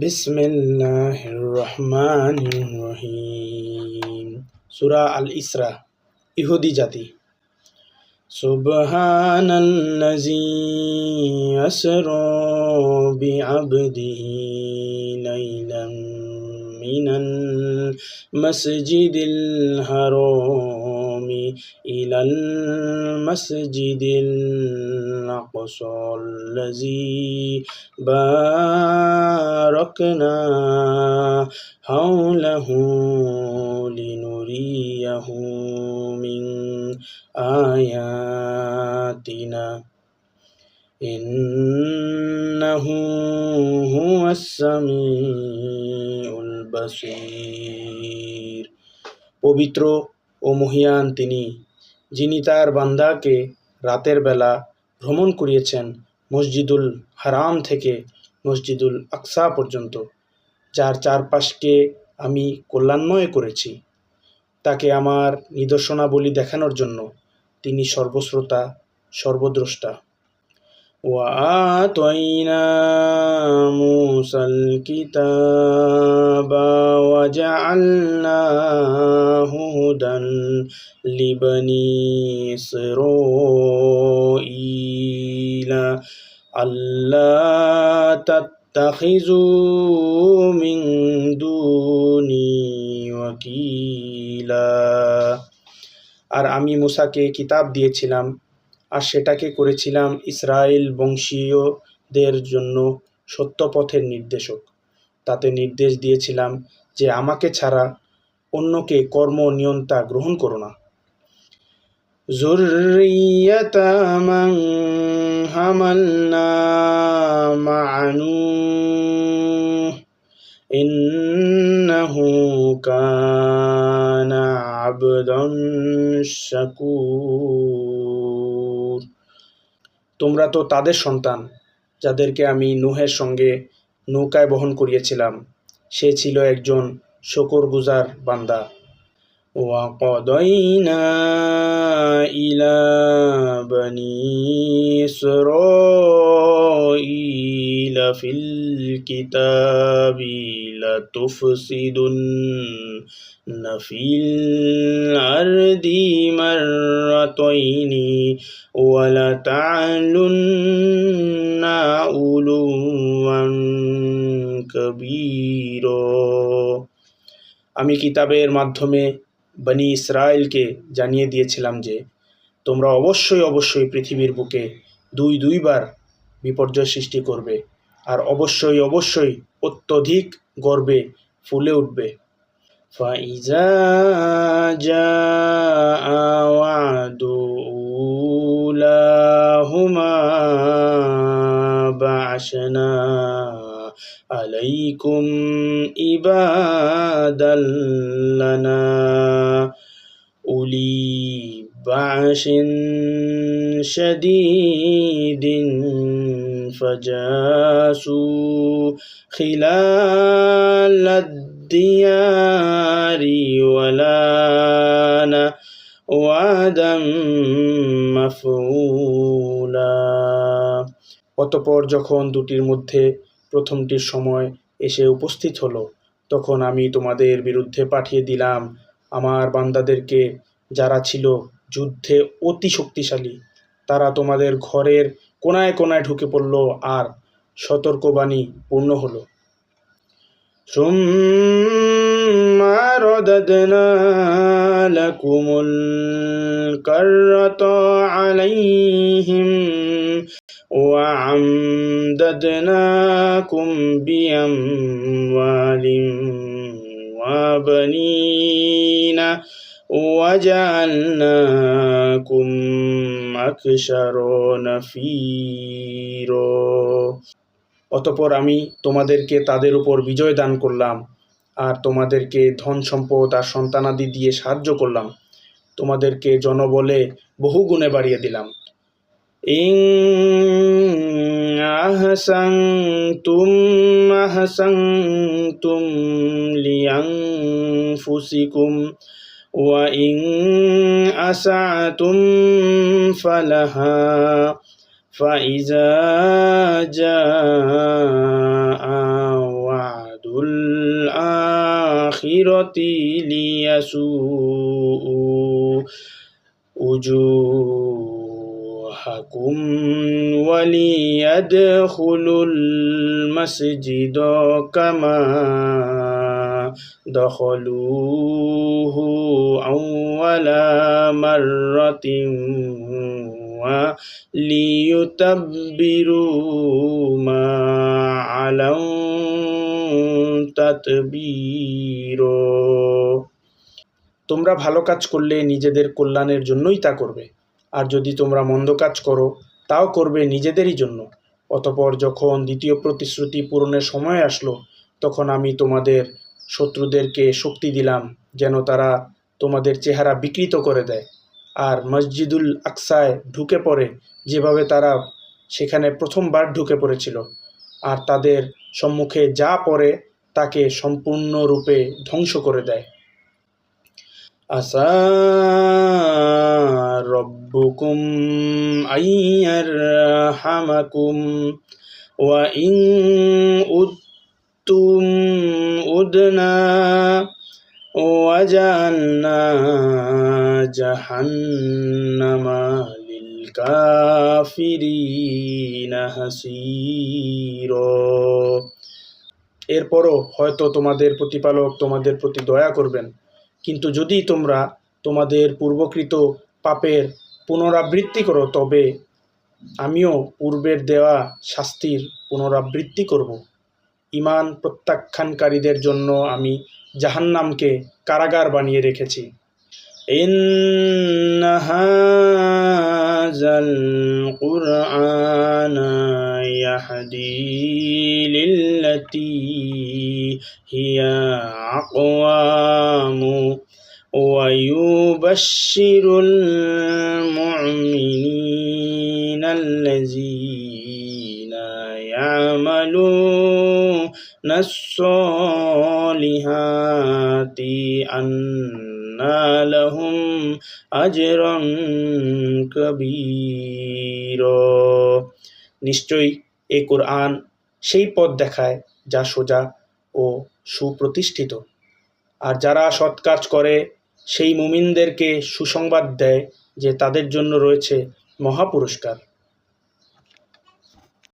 বিসমিল্লাহির রহমানির রহিম। সূরা আল ইসরা। ইহুদি জাতি। সুবহানাল্লাযী আসরা বিআবদিহি লাইলাম মিনাল মাসজিদিল হারামি ইলাল মাসজিদিল আকসাল্লাযী বারাকনা হাওলাহু লিনুরিয়াহু মিন আয়াতিনা ইন্নাহু হুয়াস সামিউল বাসীর। পবিত্র ও মহিয়ান তিনি, যিনি তার বান্দাকে রাতের বেলা ভ্রমণ করিয়েছেন মসজিদুল হারাম থেকে মসজিদুল আকসা পর্যন্ত, যার চারপাশকে আমি কল্যাণময় করেছি, তাকে আমার নিদর্শনাবলী দেখানোর জন্য। তিনি সর্বশ্রোতা, সর্বদ্রষ্টা। وآتينا موسى الكتاب وجعلناه هدى لبني إسرائيل ألا تتخذوا من دوني وكيلا। আর আমি মুসাকে কিতাব দিয়েছিলাম, আর সেটাকে করেছিলাম ইসরায়েল বংশীয়দের জন্য সত্যপথের নির্দেশক। তাতে নির্দেশ দিয়েছিলাম যে আমাকে ছাড়া অন্যকে কর্ম নিয়ন্তা গ্রহণ করো না। যুররিয়াতা মান হামালনা মা'a নূহ ইন্নাহু কানা আবদান শাকুর। তোমরা তো তাদের সন্তান, যাদেরকে আমি নূহের সঙ্গে নৌকায় বহন করিয়েছিলাম। সে ছিল একজন শুকরগুজার বান্দা। وَقَضَيْنَا إِلَى بَنِي إِسْرَائِيلَ فِي الْكِتَابِ لَتُفْسِدُنَّ فِي الْأَرْضِ مَرَّتَيْنِ وَلَتَعْلُنَّ عُلُوًّا كَبِيرًا। আমি কিতাবের মাধ্যমে বনি ইসরায়েলকে জানিয়ে দিয়েছিলাম যে তোমরা অবশ্যই অবশ্যই পৃথিবীর বুকে দুইবার বিপর্যয় সৃষ্টি করবে, আর অবশ্যই অবশ্যই অত্যধিক গর্বে ফুলে উঠবে। ফাইজা জাআ ওয়াদু উলাহুমা বা'শনা আলাইকুম ইবাদাল লানা উলি বা'শিন শাদীদিন ফাজাসু খিলালাদ দিয়ারি ওয়ালানা ওয়াদাম মাফউলা। অতঃপর যখন দুটির মধ্যে প্রথমটির সময় এসে উপস্থিত হলো, তখন আমি তোমাদের বিরুদ্ধে পাঠিয়ে দিলাম আমার বান্দাদেরকে, যারা ছিল যুদ্ধে অতি শক্তিশালী। তারা তোমাদের ঘরের কোনায় কোনায় ঢুকে পড়ল, আর সতর্কবাণী পূর্ণ হলো। সুম্মা রাদাদনা লাকুমুল কাররাতা আলাইহিম وَأَمْدَدْنَاكُمْ بِأَمْوَالٍ وَبَنِينَ وَجَعَلْنَاكُمْ أَكْثَرَ نَفِيرًا। অতঃপর আমি তোমাদেরকে তাদের উপর বিজয় দান করলাম, আর তোমাদেরকে ধন সম্পদ আর সন্তানাদি দিয়ে সাহায্য করলাম। তোমাদেরকে জনবলে বহুগুণে বাড়িয়ে দিলাম। ইন আহসানতুম লিআনফুসিকুম ওয়া ইন আসাতুম ফালাহা ফাইজা জাআ الآخرة ليسوءوا وجوهكم وليدخلوا المسجد كما دخلوه أول مرة وليتبروا ما علوا تتبيرا। তোমরা ভালো কাজ করলে নিজেদের কল্যাণের জন্যই তা করবে, আর যদি তোমরা মন্দ কাজ করো তাও করবে নিজেদেরই জন্য। অতঃপর যখন দ্বিতীয় প্রতিশ্রুতি পূরণের সময় আসলো, তখন আমি তোমাদের শত্রুদেরকে শক্তি দিলাম যেন তারা তোমাদের চেহারা বিকৃত করে দেয়, আর মসজিদুল আকসায় ঢুকে পড়ে যেভাবে তারা সেখানে প্রথমবার ঢুকে পড়েছিল, আর তাদের সম্মুখে যা পড়ে তাকে সম্পূর্ণরূপে ধ্বংস করে দেয়। আসা রব্বুকুম আইয়ারহামাকুম ওয়া ইন উদ্তুম উদনা ওয়া জাআলনা জাহান্নামা লিল কাফিরিনা হাসীরা। এরপরও হয়তো তোমাদের প্রতিপালক তোমাদের প্রতি দয়া করবেন, কিন্তু যদি তোমরা তোমাদের পূর্বকৃত পাপের পুনরাবৃত্তি করো তবে আমিও পূর্বের দেওয়া শাস্তির পুনরাবৃত্তি করব। ঈমান প্রত্যাখ্যানকারীদের জন্য আমি জাহান্নামকে কারাগার বানিয়ে রেখেছি। ইন্না হাযাল কুরআনা ইয়াহদি লিল্লাতী হিয়া আকওয়াম ওয়া ইউবাশশিরুল মুমিনিনাল্লাযীনা ইয়ামালুনা আস-সালিহাতি আন্না লাহুম আজরান কাবীরা। নিশ্চয়ই এই কোরআন সেই পথ দেখায় যা সোজা ও সুপ্রতিষ্ঠিত, আর যারা সৎ কাজ করে সেই মুমিনদেরকে সুসংবাদ দেয় যে তাদের জন্য রয়েছে মহাপুরস্কার।